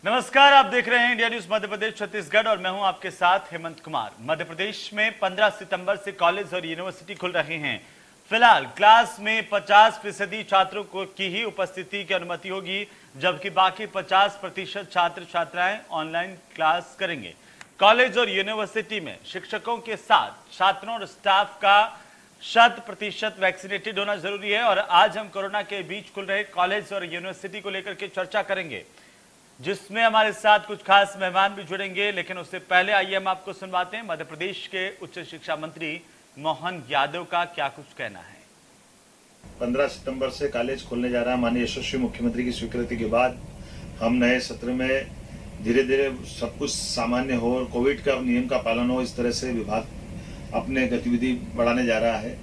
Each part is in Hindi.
नमस्कार, आप देख रहे हैं इंडिया न्यूज मध्य प्रदेश छत्तीसगढ़ और मैं हूं आपके साथ हेमंत कुमार। मध्य प्रदेश में 15 सितंबर से कॉलेज और यूनिवर्सिटी खुल रहे हैं। फिलहाल क्लास में 50% छात्रों को की ही उपस्थिति की अनुमति होगी, जबकि बाकी 50% छात्र छात्राएं ऑनलाइन क्लास करेंगे। कॉलेज और यूनिवर्सिटी में शिक्षकों के साथ छात्रों और स्टाफ का 100% वैक्सीनेटेड होना जरूरी है। और आज हम कोरोना के बीच खुल रहे कॉलेज और यूनिवर्सिटी को लेकर के चर्चा करेंगे, जिसमें हमारे साथ कुछ खास मेहमान भी जुड़ेंगे। लेकिन उससे पहले आइए हम आपको सुनवाते हैं मध्य प्रदेश के उच्च शिक्षा मंत्री मोहन यादव का क्या कुछ कहना है। 15 सितंबर से कॉलेज खोलने जा रहा है। माननीय यशस्वी मुख्यमंत्री की स्वीकृति के बाद हम नए सत्र में धीरे धीरे सब कुछ सामान्य हो और कोविड का नियम का पालन हो, इस तरह से विभाग अपने गतिविधि बढ़ाने जा रहा है।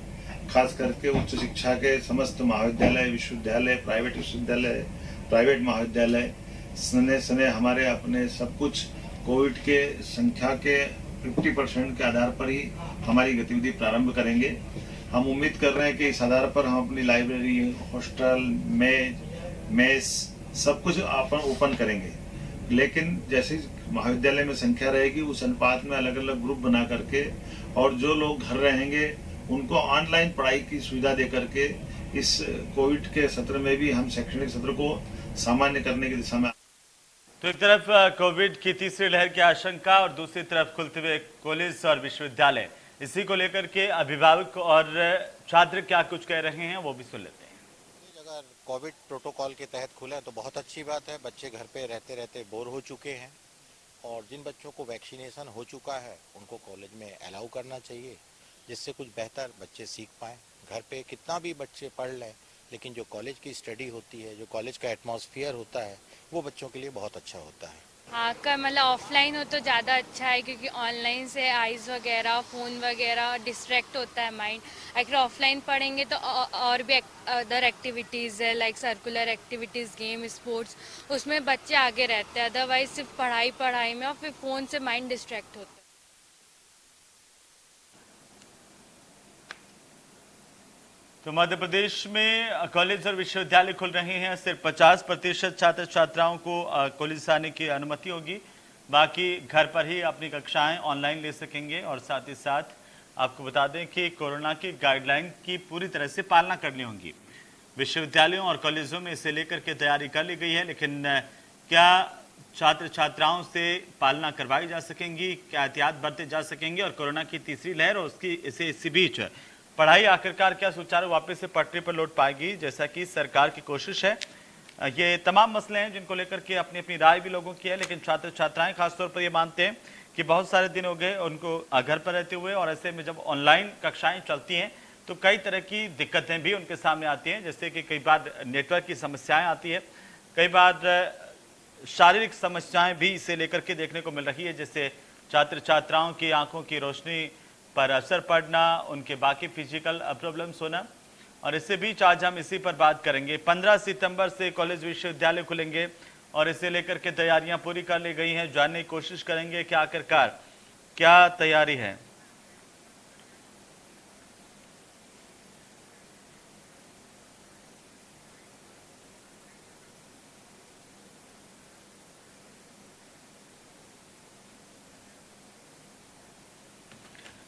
खास करके उच्च शिक्षा के समस्त महाविद्यालय, विश्वविद्यालय, प्राइवेट विश्वविद्यालय, प्राइवेट महाविद्यालय सने सने हमारे अपने सब कुछ कोविड के संख्या के 50% के आधार पर ही हमारी गतिविधि प्रारंभ करेंगे। हम उम्मीद कर रहे हैं कि इस आधार पर हम अपनी लाइब्रेरी, हॉस्टल, मेस सब कुछ ओपन करेंगे। लेकिन जैसे महाविद्यालय में संख्या रहेगी उस अनुपात में अलग अलग ग्रुप बना करके और जो लोग घर रहेंगे उनको ऑनलाइन पढ़ाई की सुविधा दे करके इस कोविड के सत्र में भी हम शैक्षणिक सत्र को सामान्य करने की दिशा में। तो एक तरफ कोविड की तीसरी लहर की आशंका और दूसरी तरफ खुलते हुए कॉलेज और विश्वविद्यालय, इसी को लेकर के अभिभावक और छात्र क्या कुछ कह रहे हैं वो भी सुन लेते हैं। अगर कोविड प्रोटोकॉल के तहत खुला है तो बहुत अच्छी बात है। बच्चे घर पे रहते रहते बोर हो चुके हैं और जिन बच्चों को वैक्सीनेशन हो चुका है उनको कॉलेज में अलाउ करना चाहिए, जिससे कुछ बेहतर बच्चे सीख पाएँ। घर पे कितना भी बच्चे पढ़ लें, लेकिन जो कॉलेज की स्टडी होती है, जो कॉलेज का एटमॉस्फेयर होता है, वो बच्चों के लिए बहुत अच्छा होता है। हाँ, मतलब ऑफलाइन हो तो ज़्यादा अच्छा है, क्योंकि ऑनलाइन से आइज़ वगैरह, फ़ोन वगैरह डिस्ट्रैक्ट होता है माइंड। अगर ऑफलाइन पढ़ेंगे तो और भी अदर एक्टिविटीज़ है, like circular activities, game, sports, उसमें बच्चे आगे रहते हैं। अदरवाइज सिर्फ पढ़ाई में और फिर फ़ोन से माइंड डिस्ट्रैक्ट होता है। तो मध्य प्रदेश में कॉलेज और विश्वविद्यालय खुल रहे हैं। सिर्फ 50% छात्र छात्राओं को कॉलेज आने की अनुमति होगी, बाकी घर पर ही अपनी कक्षाएं ऑनलाइन ले सकेंगे। और साथ ही साथ आपको बता दें कि कोरोना की गाइडलाइन की पूरी तरह से पालना करनी होगी। विश्वविद्यालयों और कॉलेजों में इसे लेकर के तैयारी कर ली गई है, लेकिन क्या छात्र छात्राओं से पालना करवाई जा सकेंगी, क्या एहतियात बरते जा सकेंगे, और कोरोना की तीसरी लहर और उसकी इसी बीच पढ़ाई आखिरकार क्या सुचारू वापस से पटरी पर लौट पाएगी, जैसा कि सरकार की कोशिश है। ये तमाम मसले हैं जिनको लेकर के अपनी अपनी राय भी लोगों की है। लेकिन छात्र छात्राएं खासतौर पर ये मानते हैं कि बहुत सारे दिन हो गए उनको घर पर रहते हुए, और ऐसे में जब ऑनलाइन कक्षाएं चलती हैं तो कई तरह की दिक्कतें भी उनके सामने आती हैं, जैसे कि कई बार नेटवर्क की समस्याएं आती है, कई बार शारीरिक समस्याएं भी इसे लेकर के देखने को मिल रही है, जैसे छात्र छात्राओं की आंखों की रोशनी पर असर पड़ना, उनके बाकी फिजिकल प्रॉब्लम्स होना। और इससे बीच आज हम इसी पर बात करेंगे। 15 सितंबर से कॉलेज विश्वविद्यालय खुलेंगे और इसे लेकर के तैयारियां पूरी कर ली गई हैं। जानने की कोशिश करेंगे कि आखिरकार क्या तैयारी है।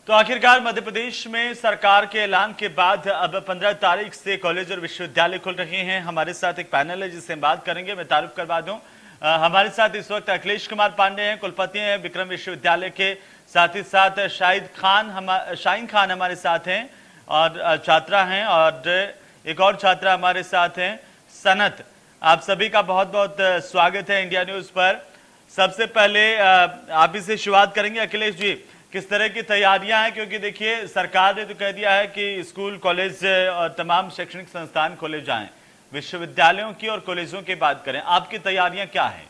तो आखिरकार मध्य प्रदेश में सरकार के ऐलान के बाद अब 15 तारीख से कॉलेज और विश्वविद्यालय खुल रहे हैं। हमारे साथ एक पैनल है जिससे बात करेंगे। मैं तारुफ करवा दूं, हमारे साथ इस वक्त अखिलेश कुमार पांडे हैं, कुलपति हैं विक्रम विश्वविद्यालय के। साथ ही साथ शाहीन खान हमारे साथ हैं और छात्रा हैं, और एक और छात्रा हमारे साथ हैं सनत। आप सभी का बहुत बहुत स्वागत है इंडिया न्यूज पर। सबसे पहले आप ही से शुरुआत करेंगे अखिलेश जी, किस तरह की तैयारियां हैं, क्योंकि देखिए सरकार ने तो कह दिया है कि स्कूल, कॉलेज और तमाम शैक्षणिक संस्थान खोले जाएं। विश्वविद्यालयों की और कॉलेजों की बात करें, आपकी तैयारियां क्या हैं?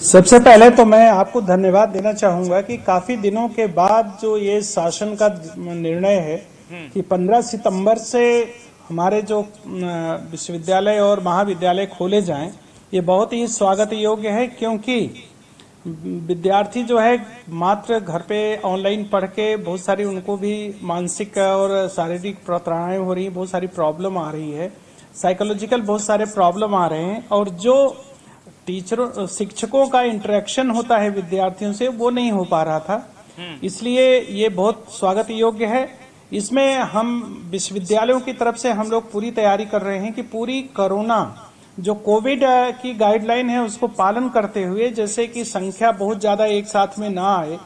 सबसे पहले तो मैं आपको धन्यवाद देना चाहूंगा कि काफी दिनों के बाद जो ये शासन का निर्णय है कि 15 सितंबर से हमारे जो विश्वविद्यालय और महाविद्यालय खोले जाएं, ये बहुत ही स्वागत योग्य है। क्योंकि विद्यार्थी जो है मात्र घर पे ऑनलाइन पढ़ के बहुत सारी उनको भी मानसिक और शारीरिक प्रताड़नाएं हो रही है, बहुत सारी प्रॉब्लम आ रही है। साइकोलॉजिकल बहुत सारे प्रॉब्लम आ रहे हैं, और जो टीचरों शिक्षकों का इंटरेक्शन होता है विद्यार्थियों से वो नहीं हो पा रहा था। इसलिए ये बहुत स्वागत योग्य है। इसमें हम विश्वविद्यालयों की तरफ से हम लोग पूरी तैयारी कर रहे हैं कि पूरी कोरोना जो कोविड की गाइडलाइन है उसको पालन करते हुए, जैसे कि संख्या बहुत ज्यादा एक साथ में ना आए,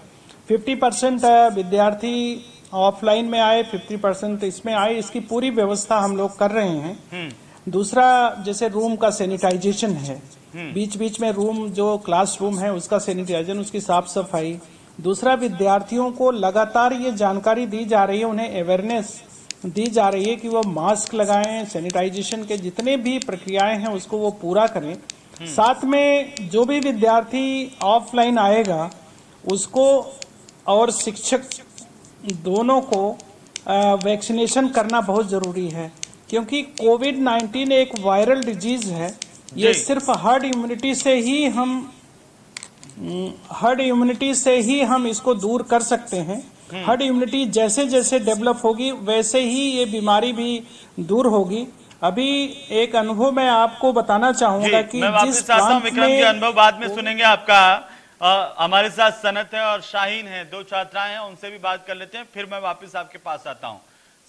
50% विद्यार्थी ऑफलाइन में आए, 50% इसमें आए, इसकी पूरी व्यवस्था हम लोग कर रहे हैं। दूसरा, जैसे रूम का सैनिटाइजेशन है, बीच बीच में रूम जो क्लासरूम है उसका सैनिटाइजेशन, उसकी साफ सफाई। दूसरा, विद्यार्थियों को लगातार ये जानकारी दी जा रही है, उन्हें अवेयरनेस दी जा रही है कि वो मास्क लगाएं, सैनिटाइजेशन के जितने भी प्रक्रियाएं हैं उसको वो पूरा करें। साथ में जो भी विद्यार्थी ऑफलाइन आएगा उसको और शिक्षक दोनों को वैक्सीनेशन करना बहुत जरूरी है, क्योंकि कोविड-19 एक वायरल डिजीज है। ये सिर्फ हर्ड इम्यूनिटी से ही हम इसको दूर कर सकते हैं। हर्ड इम्यूनिटी जैसे जैसे डेवलप होगी वैसे ही ये बीमारी भी दूर होगी। अभी एक अनुभव मैं आपको बताना चाहूंगा कि मैं जिस विक्रम जी अनुभव बाद में सुनेंगे आपका। हमारे साथ सनत है और शाहीन है, दो छात्राएं हैं, उनसे भी बात कर लेते हैं, फिर मैं वापस आपके पास आता हूं।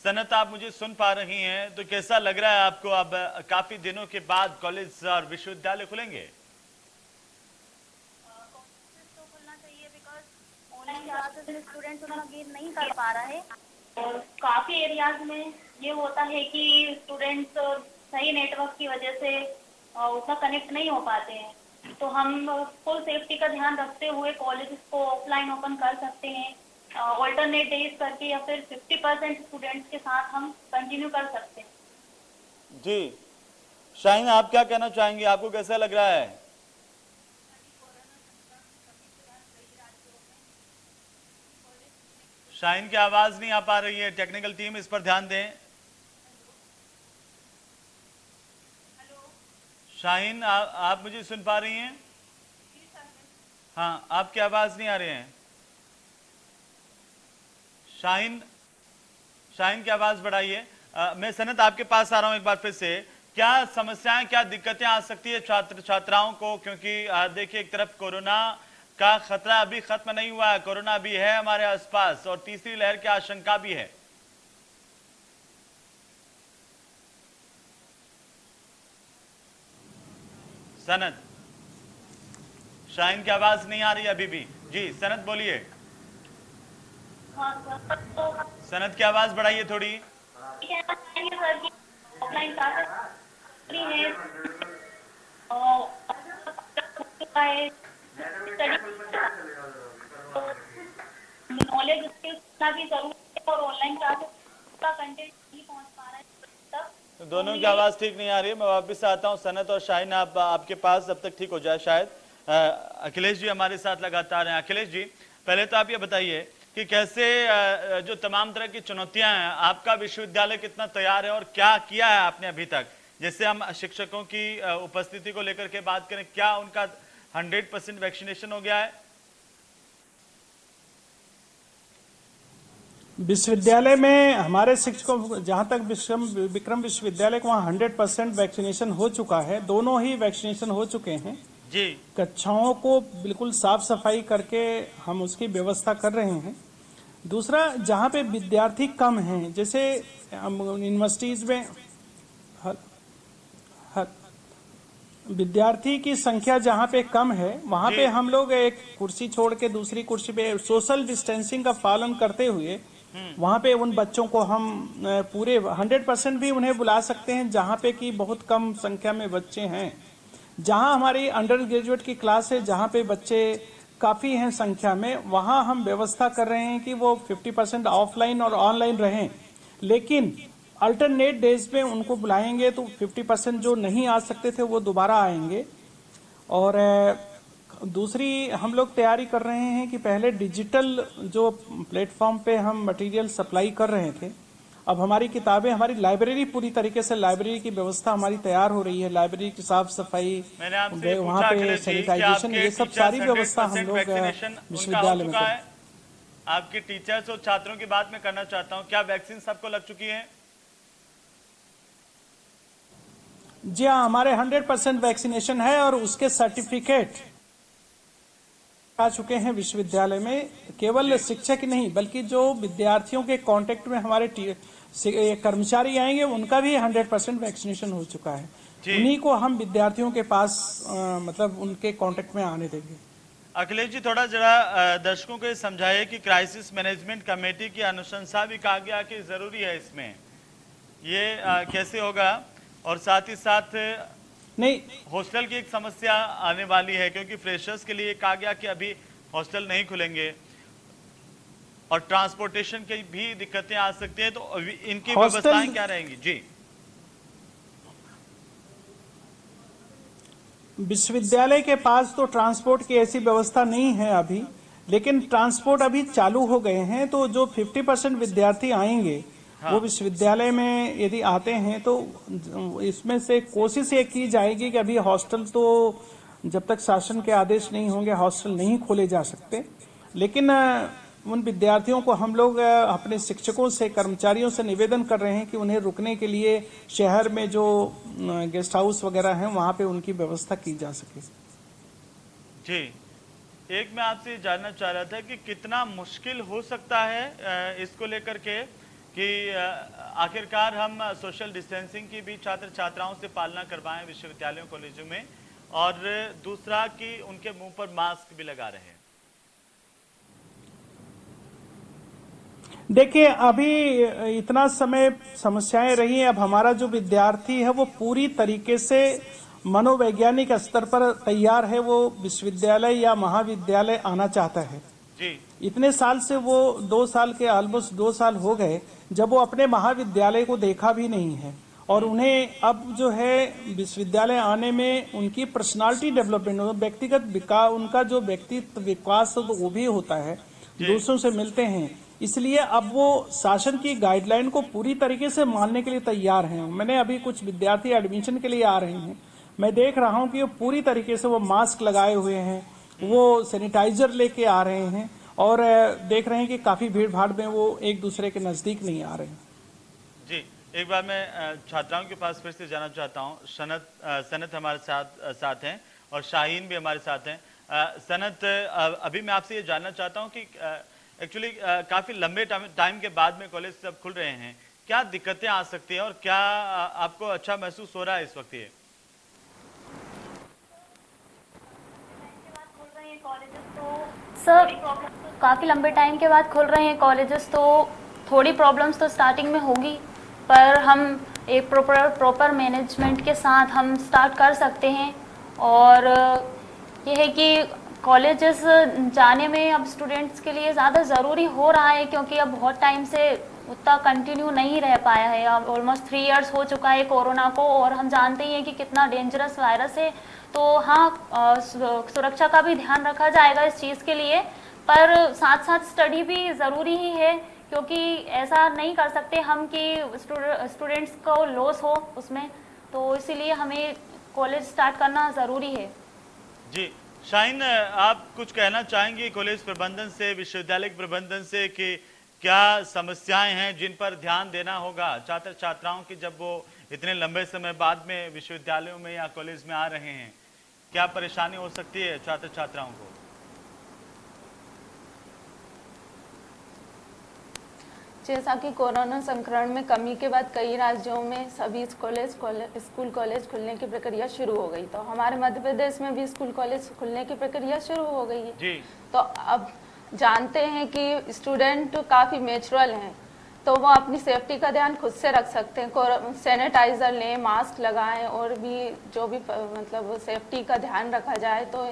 सनत, आप मुझे सुन पा रही हैं तो कैसा लग रहा है आपको? अब काफी दिनों के बाद कॉलेज और विश्वविद्यालय खुलेंगे। स्टूडेंट उतना गेन नहीं कर पा रहा है, और काफी एरियाज में ये होता है कि स्टूडेंट्स सही नेटवर्क की वजह से उतना कनेक्ट नहीं हो पाते हैं। तो हम फुल सेफ्टी का ध्यान रखते हुए कॉलेज को ऑफलाइन ओपन कर सकते हैं, ऑल्टरनेट डेज करके, या फिर 50% स्टूडेंट्स के साथ हम कंटिन्यू कर सकते हैं। जी शाहीन, आप क्या कहना चाहेंगे? आपको कैसा लग रहा है? शाहीन की आवाज नहीं आ पा रही है, टेक्निकल टीम इस पर ध्यान दें। शाहीन, आप मुझे सुन पा रही हैं? हाँ, आपकी आवाज नहीं आ रही है। शाहीन की आवाज बढ़ाइए। मैं सनत आपके पास आ रहा हूं एक बार फिर से। क्या समस्याएं, क्या दिक्कतें आ सकती है छात्राओं को? क्योंकि देखिए, एक तरफ कोरोना का खतरा अभी खत्म नहीं हुआ है, कोरोना भी है हमारे आसपास, और तीसरी लहर की आशंका भी है। सनत, शाहीन की आवाज नहीं आ रही अभी भी। जी सनत बोलिए। सनत की आवाज बढ़ाइए थोड़ी। ऑफलाइन क्लासेस नॉलेज उसका भी जरूरी है, और ऑनलाइन क्लासेस का कंटेंट नहीं पहुंच पा रहा है तक। तो दोनों की आवाज ठीक नहीं आ रही है। मैं वापस आता हूं सनत और शाहीन, आपके पास जब तक ठीक हो जाए शायद। अखिलेश जी हमारे साथ लगातार हैं। अखिलेश जी, पहले तो आप ये बताइए कि कैसे जो तमाम तरह की चुनौतियां हैं, आपका विश्वविद्यालय कितना तैयार है और क्या किया है आपने अभी तक? जैसे हम शिक्षकों की उपस्थिति को लेकर के बात करें, क्या उनका 100% वैक्सीनेशन हो गया है? विश्वविद्यालय में हमारे शिक्षकों, जहां तक विक्रम विश्वविद्यालय को, वहां 100% वैक्सीनेशन हो चुका है। दोनों ही वैक्सीनेशन हो चुके हैं जी। कक्षाओं को बिल्कुल साफ सफाई करके हम उसकी व्यवस्था कर रहे हैं। दूसरा, जहां पे विद्यार्थी कम हैं, जैसे यूनिवर्सिटीज में विद्यार्थी की संख्या जहां पे कम है, वहां पे हम लोग एक कुर्सी छोड़ के दूसरी कुर्सी पे सोशल डिस्टेंसिंग का पालन करते हुए वहां पे उन बच्चों को हम पूरे 100% भी उन्हें बुला सकते हैं, जहां पे कि बहुत कम संख्या में बच्चे हैं। जहां हमारी अंडर ग्रेजुएट की क्लास है, जहां पे बच्चे काफी हैं संख्या में, वहां हम व्यवस्था कर रहे हैं कि वो 50% ऑफलाइन और ऑनलाइन रहें, लेकिन अल्टरनेट डेज में उनको बुलाएंगे तो 50% जो नहीं आ सकते थे वो दोबारा आएंगे। और दूसरी हम लोग तैयारी कर रहे हैं कि पहले डिजिटल जो प्लेटफॉर्म पे हम मटेरियल सप्लाई कर रहे थे, अब हमारी किताबें, हमारी लाइब्रेरी पूरी तरीके से, लाइब्रेरी की व्यवस्था हमारी तैयार हो रही है। लाइब्रेरी की साफ सफाई, वहाँ पे सैनिटाइजेशन, ये सब सारी व्यवस्था हम लोग विश्वविद्यालय में करें। आपके टीचर्स और छात्रों की बात मैं करना चाहता हूँ, क्या वैक्सीन सबको लग चुकी है? जी हाँ, हमारे 100% वैक्सीनेशन है और उसके सर्टिफिकेट आ चुके हैं विश्वविद्यालय में। केवल शिक्षक ही नहीं बल्कि जो विद्यार्थियों के कांटेक्ट में हमारे कर्मचारी आएंगे उनका भी 100% वैक्सीनेशन हो चुका है। जी। उन्हीं को हम विद्यार्थियों के पास मतलब उनके कांटेक्ट में आने देंगे। अखिलेश जी, थोड़ा जरा दर्शकों को ये समझाइए कि क्राइसिस मैनेजमेंट कमेटी की अनुशंसा भी कहा गया कि जरूरी है, इसमें ये कैसे होगा? और साथ ही साथ नहीं, हॉस्टल की एक समस्या आने वाली है क्योंकि फ्रेशर्स के लिए कहा गया कि अभी हॉस्टल नहीं खुलेंगे और ट्रांसपोर्टेशन की भी दिक्कतें आ सकती हैं, तो इनकी व्यवस्थाएं क्या रहेंगी? जी, विश्वविद्यालय के पास तो ट्रांसपोर्ट की ऐसी व्यवस्था नहीं है अभी, लेकिन ट्रांसपोर्ट अभी चालू हो गए हैं। तो जो 50% विद्यार्थी आएंगे वो विश्वविद्यालय में यदि आते हैं तो इसमें से कोशिश ये की जाएगी कि अभी हॉस्टल तो जब तक शासन के आदेश नहीं होंगे हॉस्टल नहीं खोले जा सकते, लेकिन उन विद्यार्थियों को हम लोग अपने शिक्षकों से, कर्मचारियों से निवेदन कर रहे हैं कि उन्हें रुकने के लिए शहर में जो गेस्ट हाउस वगैरह हैं वहां पे उनकी व्यवस्था की जा सके। जी, एक मैं आपसे जानना चाह रहा था कि कितना मुश्किल हो सकता है इसको लेकर के कि आखिरकार हम सोशल डिस्टेंसिंग की भी छात्र छात्राओं से पालना करवाएं विश्वविद्यालयों कॉलेजों में, और दूसरा कि उनके मुंह पर मास्क भी लगा रहे हैं। देखिए, अभी इतना समय समस्याएं रही हैं। अब हमारा जो विद्यार्थी है वो पूरी तरीके से मनोवैज्ञानिक स्तर पर तैयार है। वो विश्वविद्यालय या महाविद्यालय आना चाहता है। जी, इतने साल से वो 2 साल के ऑलमोस्ट 2 साल हो गए जब वो अपने महाविद्यालय को देखा भी नहीं है, और उन्हें अब जो है विश्वविद्यालय आने में उनकी पर्सनालिटी डेवलपमेंट, व्यक्तिगत विकास, उनका जो व्यक्तित्व विकास तो वो भी होता है, दूसरों से मिलते हैं। इसलिए अब वो शासन की गाइडलाइन को पूरी तरीके से मानने के लिए तैयार हैं। मैंने अभी कुछ विद्यार्थी एडमिशन के लिए आ रहे हैं, मैं देख रहा हूं कि वो पूरी तरीके से वो मास्क लगाए हुए हैं, वो सैनिटाइजर लेके आ रहे हैं, और देख रहे हैं कि काफी भीड़ भाड़ में वो एक दूसरे के नजदीक नहीं आ रहे हैं। जी, एक बार मैं छात्राओं के पास फिर से जाना चाहता हूँ। सनत हमारे साथ हैं और शाहीन भी हमारे साथ हैं। सनत, अभी मैं आपसे ये जानना चाहता हूँ कि एक्चुअली काफी लंबे टाइम के बाद में कॉलेज सब खुल रहे हैं, क्या दिक्कतें आ सकती हैं और क्या आपको अच्छा महसूस हो रहा है इस वक्त? ये सर, काफ़ी लंबे टाइम के बाद खुल रहे हैं कॉलेजेस, तो थोड़ी प्रॉब्लम्स तो स्टार्टिंग में होगी, पर हम एक प्रॉपर मैनेजमेंट के साथ हम स्टार्ट कर सकते हैं। और ये है कि कॉलेजेस जाने में अब स्टूडेंट्स के लिए ज़्यादा ज़रूरी हो रहा है, क्योंकि अब बहुत टाइम से उतना कंटिन्यू नहीं रह पाया है। अब ऑलमोस्ट 3 इयर्स हो चुका है कोरोना को, और हम जानते ही हैं कि कितना डेंजरस वायरस है। तो हाँ, सुरक्षा का भी ध्यान रखा जाएगा इस चीज़ के लिए, पर साथ साथ स्टडी भी ज़रूरी ही है, क्योंकि ऐसा नहीं कर सकते हम कि स्टूडेंट्स को लॉस हो उसमें, तो इसीलिए हमें कॉलेज स्टार्ट करना ज़रूरी है। जी, शाहीन, आप कुछ कहना चाहेंगे कॉलेज प्रबंधन से, विश्वविद्यालय प्रबंधन से, कि क्या समस्याएं हैं जिन पर ध्यान देना होगा छात्र छात्राओं की जब वो इतने लंबे समय बाद में विश्वविद्यालयों में या कॉलेज में आ रहे हैं? क्या परेशानी हो सकती है छात्र छात्राओं को? जैसा कि कोरोना संक्रमण में कमी के बाद कई राज्यों में सभी स्कूल कॉलेज खुलने की प्रक्रिया शुरू हो गई, तो हमारे मध्य प्रदेश में भी स्कूल कॉलेज खुलने की प्रक्रिया शुरू हो गई है। जी। तो अब जानते हैं कि स्टूडेंट काफ़ी मैच्योर हैं, तो वो अपनी सेफ्टी का ध्यान खुद से रख सकते हैं। सैनिटाइज़र लें, मास्क लगाएं, और भी जो भी मतलब सेफ्टी का ध्यान रखा जाए तो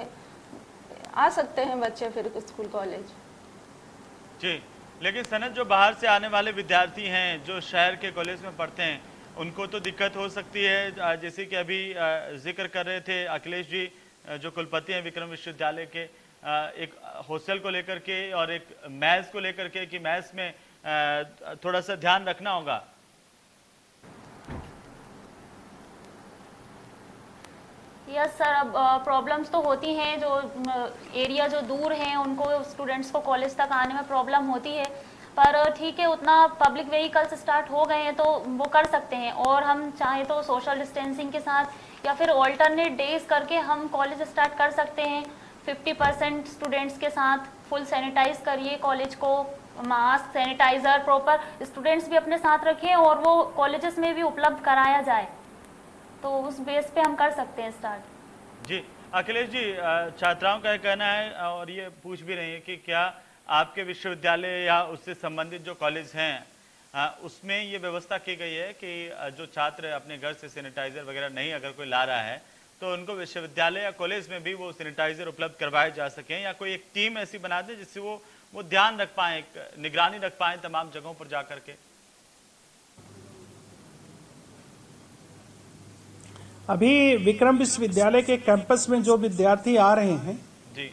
आ सकते हैं बच्चे फिर स्कूल कॉलेज। जी, लेकिन सनत, जो बाहर से आने वाले विद्यार्थी हैं जो शहर के कॉलेज में पढ़ते हैं, उनको तो दिक्कत हो सकती है। जैसे कि अभी जिक्र कर रहे थे अखिलेश जी, जो कुलपति हैं विक्रम विश्वविद्यालय के, एक हॉस्टल को लेकर के और एक मैथ्स को लेकर के, कि मैथ्स में थोड़ा सा ध्यान रखना होगा। यस सर, अब प्रॉब्लम्स तो होती हैं, जो एरिया जो दूर हैं उनको स्टूडेंट्स को कॉलेज तक आने में प्रॉब्लम होती है, पर ठीक है, उतना पब्लिक व्हीकल्स स्टार्ट हो गए हैं तो वो कर सकते हैं। और हम चाहें तो सोशल डिस्टेंसिंग के साथ या फिर ऑल्टरनेट डेज करके हम कॉलेज स्टार्ट कर सकते हैं। 50% स्टूडेंट्स के साथ फुल सैनिटाइज करिए कॉलेज को, मास्क, सैनिटाइजर प्रॉपर स्टूडेंट्स भी अपने साथ रखें और वो कॉलेजेस में भी उपलब्ध कराया जाए, तो उस बेस पे हम कर सकते हैं स्टार्ट। जी अखिलेश जी, छात्राओं का कहना है और ये पूछ भी रही है कि क्या आपके विश्वविद्यालय या उससे संबंधित जो कॉलेज हैं उसमें ये व्यवस्था की गई है कि जो छात्र अपने घर से सैनिटाइजर वगैरह नहीं अगर कोई ला रहा है तो उनको विश्वविद्यालय या कॉलेज में भी वो सैनिटाइजर उपलब्ध करवाए जा सकें, या कोई एक टीम ऐसी बना दे जिससे वो ध्यान रख पाए, निगरानी रख पाए तमाम जगहों पर जा करके? अभी विक्रम विश्वविद्यालय के कैंपस में जो विद्यार्थी आ रहे हैं,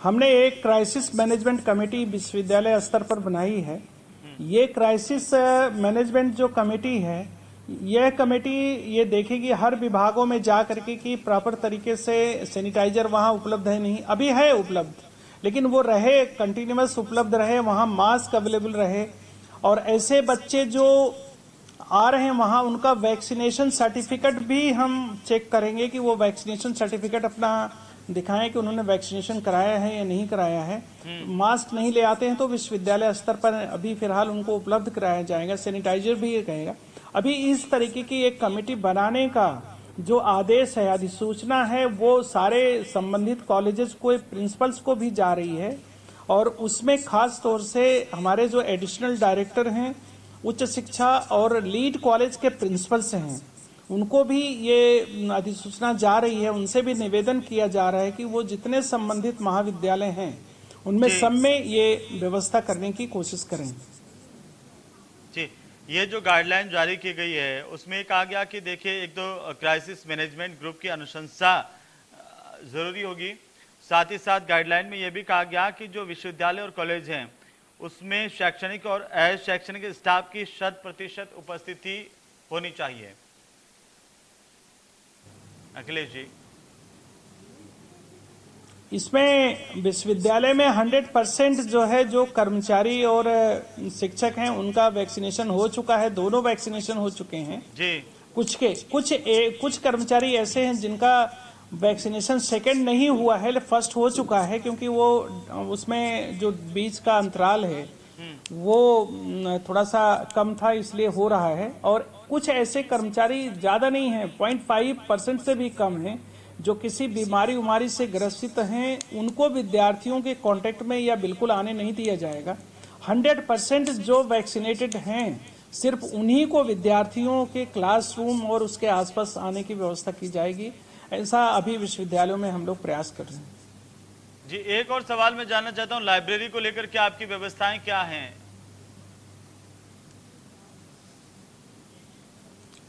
हमने एक क्राइसिस मैनेजमेंट कमेटी विश्वविद्यालय स्तर पर बनाई है। ये क्राइसिस मैनेजमेंट जो कमेटी है, यह कमेटी ये देखेगी हर विभागों में जा करके कि प्रॉपर तरीके से सैनिटाइजर वहां उपलब्ध है, नहीं अभी है उपलब्ध, लेकिन वो रहे कंटिन्यूअस उपलब्ध रहे, वहां मास्क अवेलेबल रहे। और ऐसे बच्चे जो आ रहे हैं वहां उनका वैक्सीनेशन सर्टिफिकेट भी हम चेक करेंगे कि वो वैक्सीनेशन सर्टिफिकेट अपना दिखाएं कि उन्होंने वैक्सीनेशन कराया है या नहीं कराया है। मास्क नहीं ले आते हैं तो विश्वविद्यालय स्तर पर अभी फिलहाल उनको उपलब्ध कराया जाएगा, सैनिटाइजर भी ये कहेगा। अभी इस तरीके की एक कमेटी बनाने का जो आदेश है, अधिसूचना है, वो सारे संबंधित कॉलेजेस को, प्रिंसिपल्स को भी जा रही है। और उसमें खास तौर से हमारे जो एडिशनल डायरेक्टर हैं उच्च शिक्षा और लीड कॉलेज के प्रिंसिपल्स हैं, उनको भी ये अधिसूचना जा रही है। उनसे भी निवेदन किया जा रहा है कि वो जितने संबंधित महाविद्यालय हैं उनमें सब में ये व्यवस्था करने की कोशिश करें। जी, ये जो गाइडलाइन जारी की गई है उसमें कहा गया कि देखिए, एक तो क्राइसिस मैनेजमेंट ग्रुप की अनुशंसा जरूरी होगी, साथ ही साथ गाइडलाइन में यह भी कहा गया कि जो विश्वविद्यालय और कॉलेज हैं उसमें शैक्षणिक और अशैक्षणिक स्टाफ की 100% उपस्थिति होनी चाहिए। अखिलेश जी, इसमें विश्वविद्यालय में 100% जो है, जो कर्मचारी और शिक्षक हैं उनका वैक्सीनेशन हो चुका है, दोनों वैक्सीनेशन हो चुके हैं जी। कुछ कर्मचारी ऐसे हैं जिनका वैक्सीनेशन सेकंड नहीं हुआ है, फर्स्ट हो चुका है, क्योंकि वो उसमें जो बीच का अंतराल है वो थोड़ा सा कम था इसलिए हो रहा है। और कुछ ऐसे कर्मचारी ज्यादा नहीं है, 0.5% से भी कम है, जो किसी बीमारी से ग्रसित हैं, उनको विद्यार्थियों के कांटेक्ट में या बिल्कुल आने नहीं दिया जाएगा। 100% जो वैक्सीनेटेड हैं सिर्फ उन्हीं को विद्यार्थियों के क्लासरूम और उसके आसपास आने की व्यवस्था की जाएगी। ऐसा अभी विश्वविद्यालयों में हम लोग प्रयास कर रहे हैं। जी, एक और सवाल मैं जानना चाहता हूं, लाइब्रेरी को लेकर क्या आपकी व्यवस्थाएं क्या हैं?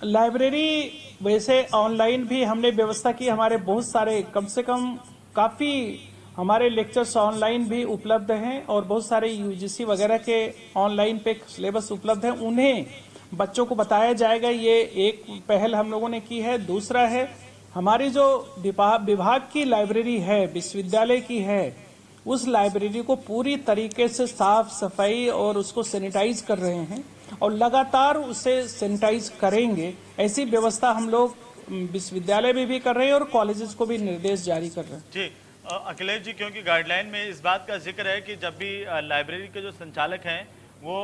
लाइब्रेरी वैसे ऑनलाइन भी हमने व्यवस्था की, हमारे बहुत सारे कम से कम काफी हमारे लेक्चर्स ऑनलाइन भी उपलब्ध हैं और बहुत सारे यूजीसी वगैरह के ऑनलाइन पे सिलेबस उपलब्ध है, उन्हें बच्चों को बताया जाएगा। ये एक पहल हम लोगों ने की है। दूसरा है, हमारी जो विभाग की लाइब्रेरी है, विश्वविद्यालय की है, उस लाइब्रेरी को पूरी तरीके से साफ सफाई और उसको सैनिटाइज कर रहे हैं और लगातार उसे सैनिटाइज करेंगे। ऐसी व्यवस्था हम लोग विश्वविद्यालय में भी कर रहे हैं और कॉलेजेस को भी निर्देश जारी कर रहे हैं। जी अखिलेश जी, क्योंकि गाइडलाइन में इस बात का जिक्र है कि जब भी लाइब्रेरी के जो संचालक हैं वो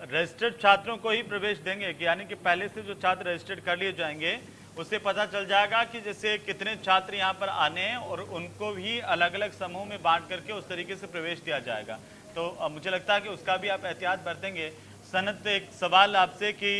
रजिस्टर्ड छात्रों को ही प्रवेश देंगे, यानी कि पहले से जो छात्र रजिस्टर्ड कर लिए जाएंगे उससे पता चल जाएगा कि जैसे कितने छात्र यहाँ पर आने हैं और उनको भी अलग अलग समूह में बांट करके उस तरीके से प्रवेश दिया जाएगा। तो मुझे लगता है कि उसका भी आप एहतियात बरतेंगे। सनत, एक सवाल आपसे कि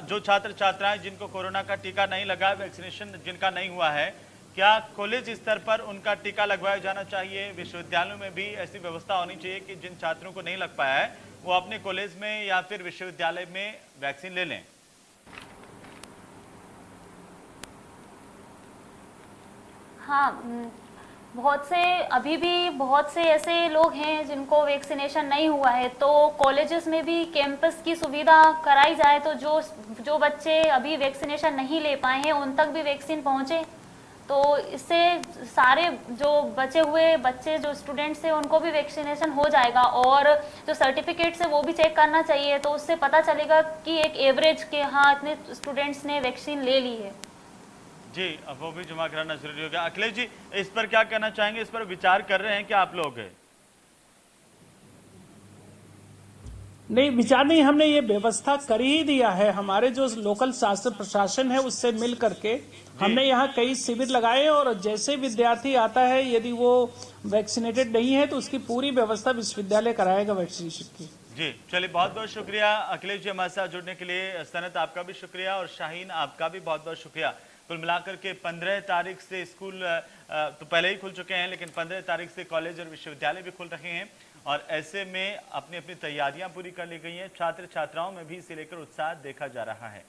जो छात्र छात्राएं जिनको कोरोना का टीका नहीं लगा, वैक्सीनेशन जिनका नहीं हुआ है, क्या कॉलेज स्तर पर उनका टीका लगवाया जाना चाहिए? विश्वविद्यालयों में भी ऐसी व्यवस्था होनी चाहिए कि जिन छात्रों को नहीं लग पाया है वो अपने कॉलेज में या फिर विश्वविद्यालय में वैक्सीन ले लें? हाँ, अभी भी बहुत से ऐसे लोग हैं जिनको वैक्सीनेशन नहीं हुआ है, तो कॉलेजेस में भी कैंपस की सुविधा कराई जाए तो जो बच्चे अभी वैक्सीनेशन नहीं ले पाए हैं उन तक भी वैक्सीन पहुंचे, तो इससे सारे जो बचे हुए बच्चे जो स्टूडेंट्स हैं उनको भी वैक्सीनेशन हो जाएगा, और जो सर्टिफिकेट्स है वो भी चेक करना चाहिए, तो उससे पता चलेगा कि एक एवरेज के हाँ इतने स्टूडेंट्स ने वैक्सीन ले ली है। जी, अब वो भी जमा कराना जरूरी होगा। अखिलेश जी, इस पर क्या कहना चाहेंगे? इस पर विचार कर रहे हैं क्या आप लोग? नहीं, विचार नहीं, हमने ये व्यवस्था कर ही दिया है। हमारे जो लोकल शासन प्रशासन है उससे मिल करके हमने यहाँ कई शिविर लगाए, और जैसे विद्यार्थी आता है यदि वो वैक्सीनेटेड नहीं है तो उसकी पूरी व्यवस्था विश्वविद्यालय कराएगा वैक्सीनेशन की। जी, चलिए, बहुत बहुत शुक्रिया अखिलेश जी हमारे साथ जुड़ने के लिए। सनत, आपका भी शुक्रिया, और शाहीन, आपका भी बहुत बहुत शुक्रिया। कुल मिलाकर के 15 तारीख से स्कूल तो पहले ही खुल चुके हैं, लेकिन 15 तारीख से कॉलेज और विश्वविद्यालय भी खुल रहे हैं, और ऐसे में अपनी अपनी तैयारियां पूरी कर ली गई हैं। छात्र छात्राओं में भी इसे लेकर उत्साह देखा जा रहा है।